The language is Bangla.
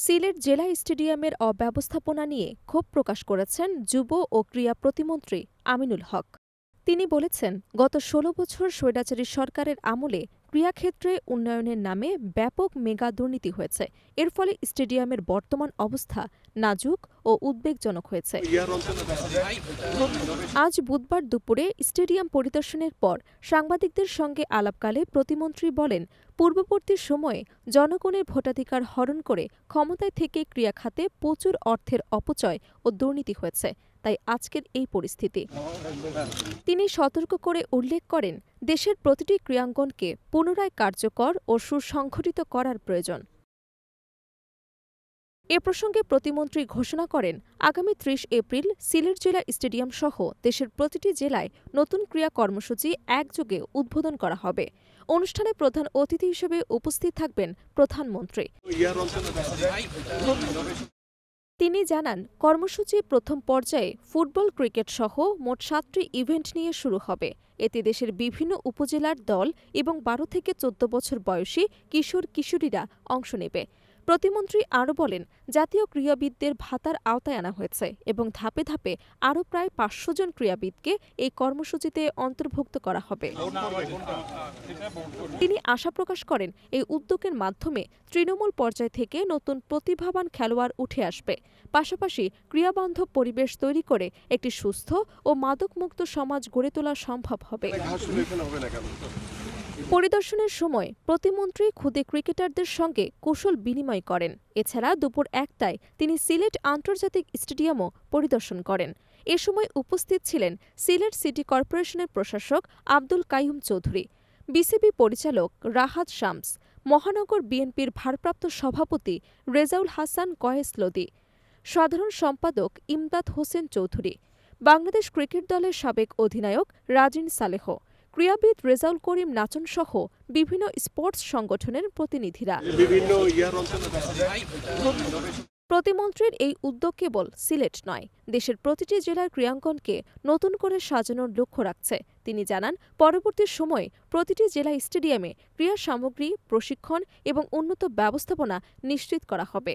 সিলেট জেলা স্টেডিয়ামের অব্যবস্থাপনা নিয়ে ক্ষোভ প্রকাশ করেছেন যুব ও ক্রীড়া প্রতিমন্ত্রী আমিনুল হক। তিনি বলেছেন, গত ১৬ বছর স্বৈরাচারী সরকারের আমলে ক্রীড়াক্ষেত্রে উন্নয়নের নামে ব্যাপক মেগা দুর্নীতি হয়েছে। এর ফলে স্টেডিয়ামের বর্তমান অবস্থা নাজুক ও উদ্বেগজনক হয়েছে। আজ বুধবার দুপুরে স্টেডিয়াম পরিদর্শনের পর সাংবাদিকদের সঙ্গে আলাপকালে প্রতিমন্ত্রী বলেন, পূর্ববর্তী সময়ে জনগণের ভোটাধিকার হরণ করে ক্ষমতায় থেকে ক্রীড়া খাতে প্রচুর অর্থের অপচয় ও দুর্নীতি হয়েছে, তাই আজকের এই পরিস্থিতি। তিনি সতর্ক করে উল্লেখ করেন, দেশের প্রতিটি ক্রীড়াঙ্গনকে পুনরায় কার্যকর ও সুসংগঠিত করার প্রয়োজন। এ প্রসঙ্গে প্রতিমন্ত্রী ঘোষণা করেন, আগামী ৩০ এপ্রিল সিলেট জেলা স্টেডিয়াম সহ দেশের প্রতিটি জেলায় নতুন ক্রীড়া কর্মসূচি একযোগে উদ্বোধন করা হবে। অনুষ্ঠানে প্রধান অতিথি হিসেবে উপস্থিত থাকবেন প্রধানমন্ত্রী। তিনি জানান, কর্মসূচি প্রথম পর্যায়ে ফুটবল, ক্রিকেট সহ মোট ৭টি ইভেন্ট নিয়ে শুরু হবে। এতে দেশের বিভিন্ন উপজেলার দল এবং ১২ থেকে ১৪ বছর বয়সী কিশোর কিশোরীরা অংশ নেবে। প্রতিমন্ত্রী আরও বলেন, জাতীয় ক্রীড়াবিদদের ভাতার আওতায় আনা হয়েছে এবং ধাপে ধাপে আরও প্রায় ৫০০ জন ক্রীড়াবিদকে এই কর্মসূচিতে অন্তর্ভুক্ত করা হবে। তিনি আশা প্রকাশ করেন, এই উদ্যোগের মাধ্যমে তৃণমূল পর্যায় থেকে নতুন প্রতিভাবান খেলোয়াড় উঠে আসবে। পাশাপাশি ক্রীড়াবান্ধব পরিবেশ তৈরি করে একটি সুস্থ ও মাদকমুক্ত সমাজ গড়ে তোলা সম্ভব হবে। পরিদর্শনের সময় প্রতিমন্ত্রী খুদে ক্রিকেটারদের সঙ্গে কুশল বিনিময় করেন। এছাড়া দুপুর ১টায় তিনি সিলেট আন্তর্জাতিক স্টেডিয়ামও পরিদর্শন করেন। এ সময় উপস্থিত ছিলেন সিলেট সিটি কর্পোরেশনের প্রশাসক আব্দুল কাইয়ুম চৌধুরী, বিসিবি পরিচালক রাহাত শামস, মহানগর বিএনপির ভারপ্রাপ্ত সভাপতি রেজাউল হাসান কয়েস লদি, সাধারণ সম্পাদক ইমদাদ হোসেন চৌধুরী, বাংলাদেশ ক্রিকেট দলের সাবেক অধিনায়ক রাজিন সালেহ, ক্রীড়াবিদ রেজাউল করিম নাচন সহ বিভিন্ন স্পোর্টস সংগঠনের প্রতিনিধিরা। প্রতিমন্ত্রীর এই উদ্যোগ কেবল সিলেট নয়, দেশের প্রতিটি জেলার ক্রীড়াঙ্গনকে নতুন করে সাজানোর লক্ষ্য রাখছে। তিনি জানান, পরবর্তী সময়ে প্রতিটি জেলা স্টেডিয়ামে ক্রীড়া সামগ্রী, প্রশিক্ষণ এবং উন্নত ব্যবস্থাপনা নিশ্চিত করা হবে।